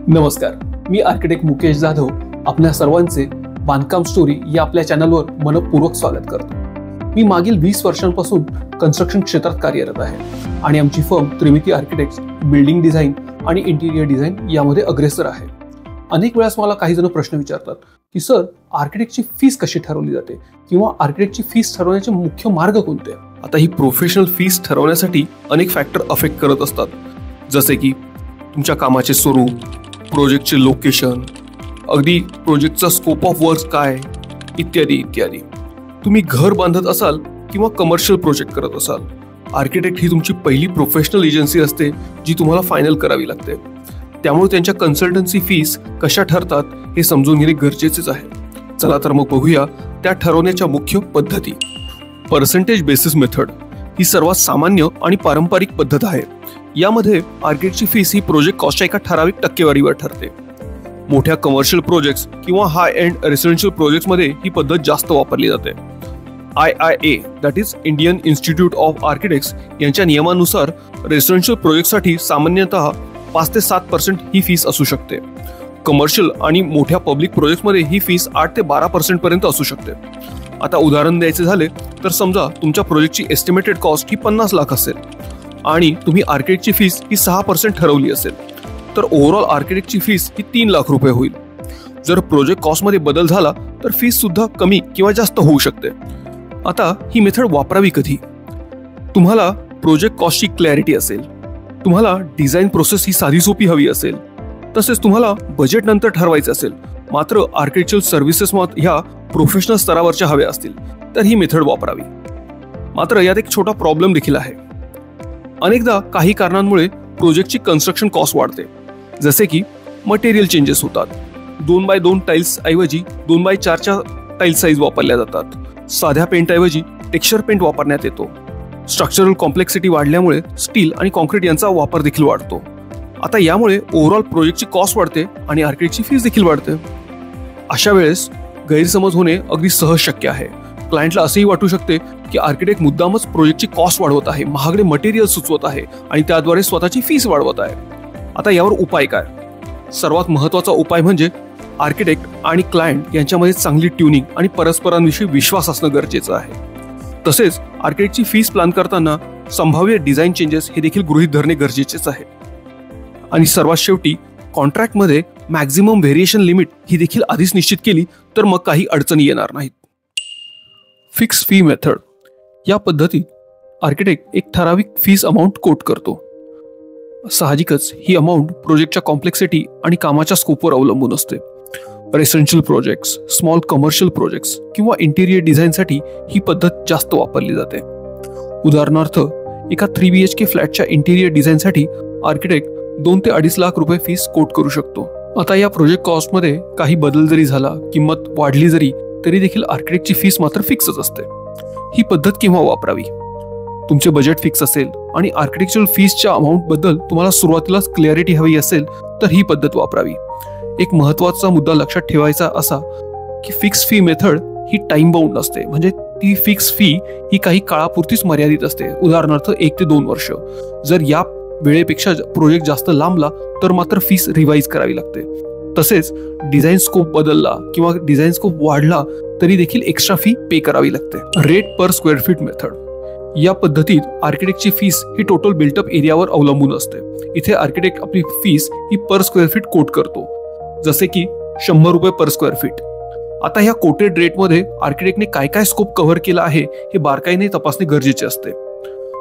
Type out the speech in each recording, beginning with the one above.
नमस्कार, मी आर्किटेक्ट मुकेश जाधव आपल्या सर्वांचे बांधकाम स्टोरी या आपल्या चॅनलवर मनपूर्वक स्वागत करतो। मी मागील 20 वर्षांपासून कन्स्ट्रक्शन क्षेत्रात कार्यरत आहे आणि आमची फर्म त्रिमिती आर्किटेक्ट्स बिल्डिंग डिझाईन आणि इंटिरियर डिझाईन यामध्ये अग्रेसर आहे। अनेक वेळा मला काही जण प्रश्न विचारतात की सर, आर्किटेक्टची फीस कशी ठरवली जाते किंवा आर्किटेक्टची फीस ठरवण्याचे मुख्य मार्ग कोणते? आता ही प्रोफेशनल फीस ठरवण्यासाठी अनेक फॅक्टर अफेक्ट करत असतात, जसे की तुमच्या कामाचे स्वरूप, प्रोजेक्टचे लोकेशन, अगदी प्रोजेक्टचा स्कोप ऑफ वर्क काय, इत्यादी इत्यादी। तुम्ही घर बांधत असाल किंवा कमर्शियल प्रोजेक्ट करत असाल, आर्किटेक्ट ही तुमची पहिली प्रोफेशनल एजन्सी असते जी तुम्हाला फायनल करावी लागते। त्यामुळे त्यांच्या कन्सल्टन्सी फीस कशा ठरतात हे समजून घेणे गरजेचेच आहे। चला तर मग बघूया त्या ठरवण्याच्या मुख्य पद्धती। पर्सेंटेज बेसिस मेथड ही सर्वात सामान्य आणि पारंपरिक पद्धत आहे। यामध्ये आर्किटेक्टची फीस ही प्रोजेक्ट कॉस्टच्या एका ठराविक टक्केवारीवर ठरते। मोठ्या कमर्शियल प्रोजेक्ट्स किंवा हाय एंड रेसिडेन्शियल प्रोजेक्ट्समध्ये ही पद्धत जास्त वापरली जाते। IIA that is Indian institute of architects यांच्या नियमानुसार रेसिडेन्शियल प्रोजेक्टसाठी सामान्यतः 5 ते 7% ही फीस असू शकते। कमर्शियल आणि मोठ्या पब्लिक प्रोजेक्ट्समध्ये ही फीस 8 ते 12% पर्यंत असू शकते। आता उदाहरण द्यायचे झाले तर समजा तुमच्या प्रोजेक्टची एस्टिमेटेड कॉस्ट ही 50 लाख असेल आणि तुम्ही आर्किटेक्टची फीस ही 6% ठरवली असेल, तर ओव्हरऑल आर्किटेक्टची फीस ही 3 लाख रुपये होईल। जर प्रोजेक्ट कॉस्टमध्ये बदल झाला तर फीस सुद्धा कमी किंवा जास्त होऊ शकते। आता ही मेथड वापरावी कधी? तुम्हाला प्रोजेक्ट कॉस्टची क्लॅरिटी असेल, तुम्हाला डिझाईन प्रोसेस ही साधी सोपी हवी असेल, तसेच तुम्हाला बजेट नंतर ठरवायचे असेल, मात्र आर्किटेक्चरल सर्व्हिसेस ह्या प्रोफेशनल स्तरावरच्या हव्या असतील तर ही मेथड वापरावी। मात्र यात एक छोटा प्रॉब्लेम देखील आहे। अनेकदा काही कारणांमुळे प्रोजेक्टची कन्स्ट्रक्शन कॉस्ट वाढते, जसे की मटेरियल चेंजेस होतात, 2x2 टाइल्स ऐवजी 2x4 टाइल्स साईज वापरल्या जातात, साध्या पेंट ऐवजी टेक्स्चर पेंट वापरण्यात येतो, स्ट्रक्चरल कॉम्प्लेक्सिटी वाढल्यामुळे स्टील आणि कॉन्क्रीट यांचा वापर देखील वाढतो। आता यामुळे ओव्हरऑल प्रोजेक्टची कॉस्ट वाढते आणि आर्किटेक्टची फीस देखील वाढते। अशा वेळेस गैरसमज होणे अगदी सहज शक्य आहे। क्लायंटला असंही वाटू शकते की आर्किटेक्ट मुद्दामच प्रोजेक्टची कॉस्ट वाढवत आहे, महागडे मटेरियल सुचवत आहे आणि त्याद्वारे स्वतःची फीस वाढवत आहे। आता यावर उपाय काय? सर्वात महत्त्वाचा उपाय म्हणजे आर्किटेक्ट आणि क्लायंट यांच्यामध्ये चांगली ट्युनिंग आणि परस्परांविषयी विश्वास असणं गरजेचं आहे। तसेच आर्किटेक्टची फीस प्लॅन करताना संभाव्य डिझाईन चेंजेस हे देखील गृहीत धरणे गरजेचेच आहे। आणि सर्वात शेवटी कॉन्ट्रॅक्टमध्ये मॅक्झिमम व्हेरिएशन लिमिट ही देखील आधीच निश्चित केली तर मग काही अडचणी येणार नाहीत। फिक्स फी मेथड या पद्धतीत आर्किटेक्ट एक ठराविक फीस अमाऊंट कोट करतो। साहजिकच ही अमाऊंट प्रोजेक्टच्या कॉम्प्लेक्सिटी आणि कामाच्या स्कोपवर अवलंबून असते। Residential projects, small commercial projects किंवा इंटिरियर डिझाईनसाठी ही पद्धत जास्त वापरली जाते। उदाहरणार्थ, एका 3 BHK फ्लॅटच्या इंटिरियर डिझाईनसाठी आर्किटेक्ट 2 ते 2.5 लाख रुपये फीस कोट करू शकतो। आता या प्रोजेक्ट कॉस्टमध्ये काही बदल जरी झाला, किंमत वाढली जरी, तरी देखील आर्किटेक्टची फीस मात्र फिक्सच असते। ही पद्धत केव्हा वापरावी? तुमचे बजेट फिक्स असेल आणि आर्किटेक्चरल फीसच्या अमाऊंट बद्दल तुम्हाला सुरुवातीलाच क्लॅरिटी हवी असेल तर ही पद्धत वापरावी। एक महत्त्वाचा मुद्दा लक्षात ठेवायचा असा की फिक्स फी मेथड ही टाइम बाउंड नसते, म्हणजे ती फिक्स फी ही काही काळापुरतीच मर्यादित असते। उदाहरणार्थ 1 ते 2 वर्ष। जर या वेळेपेक्षा प्रोजेक्ट जास्त लांबला तर मात्र फीस रिवाइज करावी लागते। तसेच डिझाईन स्कोप बदलला किंवा डिझाईन स्कोप वाढला तरी देखील एक्स्ट्रा फी पे करावी लागते। Rate per square feet method या पद्धतीत आर्किटेक्टची फीस ही टोटल बिल्टअप एरियावर अवलंबून असते। इथे आर्किटेक्ट आपली फीस ही पर स्क्वेअर फीट कोट करतो, जसे की 100 रुपये पर स्क्वेअर फीट। आता ह्या कोटेड रेटमध्ये आर्किटेक्टने काय काय स्कोप कव्हर केला आहे हे बारकाईने तपासणे गरजेचे असते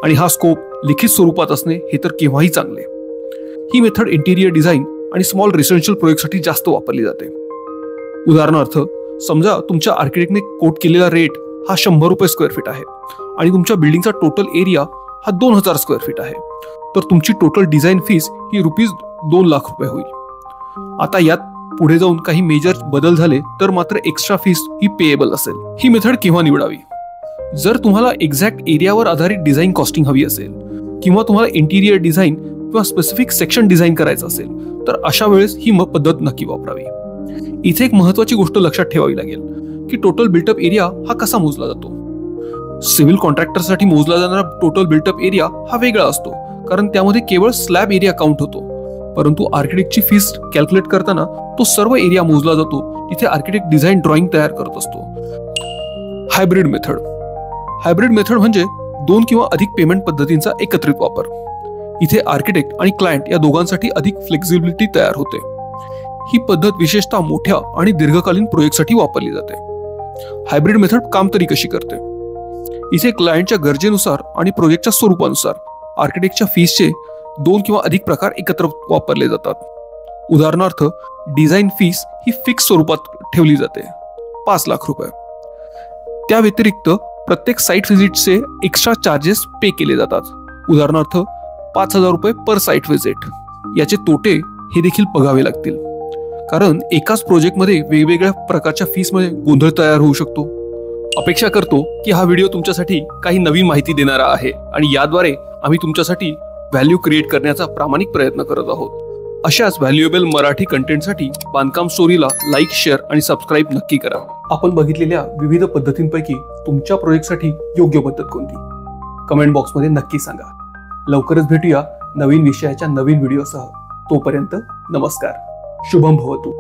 आणि हा स्कोप लिखित स्वरूपात असणे हे तर केव्हाही चांगले। ही मेथड इंटिरियर डिझाईन आणि स्मॉल रेसिडेन्शियल प्रोजेक्टसाठी जास्त वापरली जाते। उदाहरणार्थ, समजा तुमच्या आर्किटेक्टने कोट केलेला रेट हा 100 रुपये स्क्वेअर फीट आहे आणि तुमच्या बिल्डिंगचा टोटल एरिया हा 2000 स्क्वेअर फीट आहे, तर तुमची टोटल डिझाईन फीस ही ₹2 लाख होईल। आता यात पुढे जाऊन काही मेजर बदल झाले तर मात्र एक्स्ट्रा फीस ही पेएबल असेल। ही मेथड केव्हा निवडावी? जर तुम्हाला एक्झॅक्ट एरियावर आधारित डिझाईन कॉस्टिंग हवी असेल किंवा तुम्हाला इंटिरियर डिझाईन किंवा स्पेसिफिक सेक्शन डिझाईन करायचं असेल तर अशा वेळेस ही पद्धत नक्की वापरावी। इथे एक महत्त्वाची गोष्ट लक्षात ठेवावी लागेल की टोटल बिल्टअप एरिया हा कसा मोजला जातो। सिव्हिल कॉन्ट्रॅक्टरसाठी मोजला जाणारा टोटल बिल्टअप एरिया हा वेगळा असतो, कारण त्यामध्ये केवळ स्लॅब एरिया काउंट होतो। परंतु आर्किटेक्टची फीस कॅल्क्युलेट करताना तो सर्व एरिया मोजला जातो तिथे आर्किटेक्ट डिझाईन ड्रॉइंग तयार करत असतो. हायब्रिड मेथड म्हणजे 2 किंवा अधिक पेमेंट पद्धतींचा एकत्रित वापर. इथे आर्किटेक्ट आणि क्लायंट या दोघांसाठी अधिक फ्लेक्झिबिलिटी तयार होते. ही पद्धत विशेषतः मोठ्या आणि दीर्घकालीन प्रोजेक्टसाठी वापरली जाते. हायब्रिड मेथड काम तरी कशी करते? इथे क्लायंटच्या गरजेनुसार आणि प्रोजेक्टच्या स्वरूपानुसार आर्किटेक्टच्या फीसचे 2 किंवा अधिक प्रकार एकत्र वापरले जातात. उदाहरणार्थ, डिझाईन फीस ही फिक्स स्वरूपात ठेवली जाते, 5 लाख रुपये. त्या व्यतिरिक्त प्रत्येक साईट व्हिजिटचे एक्स्ट्रा चार्जेस पे केले जातात. उदाहरणार्थ, 5,000 रुपये पर साईट व्हिजिट. याचे तोटे हे देखील बघावे लागतील, कारण एकाच प्रोजेक्टमध्ये वेगवेगळ्या प्रकारच्या फीसमध्ये गोंधळ तयार होऊ शकतो. अपेक्षा करतो की हा व्हिडिओ तुमच्यासाठी काही नवीन माहिती देणारा आहे आणि याद्वारे आम्ही तुमच्यासाठी व्हॅल्यू क्रिएट करण्याचा प्रामाणिक प्रयत्न करत आहोत. अशाच व्हॅल्युएबल मराठी कंटेंटसाठी बांधकाम स्टोरीला लाईक, शेअर आणि सबस्क्राईब नक्की करा. आपण बघितलेल्या विविध पद्धतींपैकी तुमच्या प्रोजेक्टसाठी योग्य पद्धत कोणती? कमेंट बॉक्समध्ये नक्की सांगा. लवकरच भेटूया नवीन विषयाच्या नवीन व्हिडिओसह. तोपर्यंत नमस्कार. शुभम भवतु.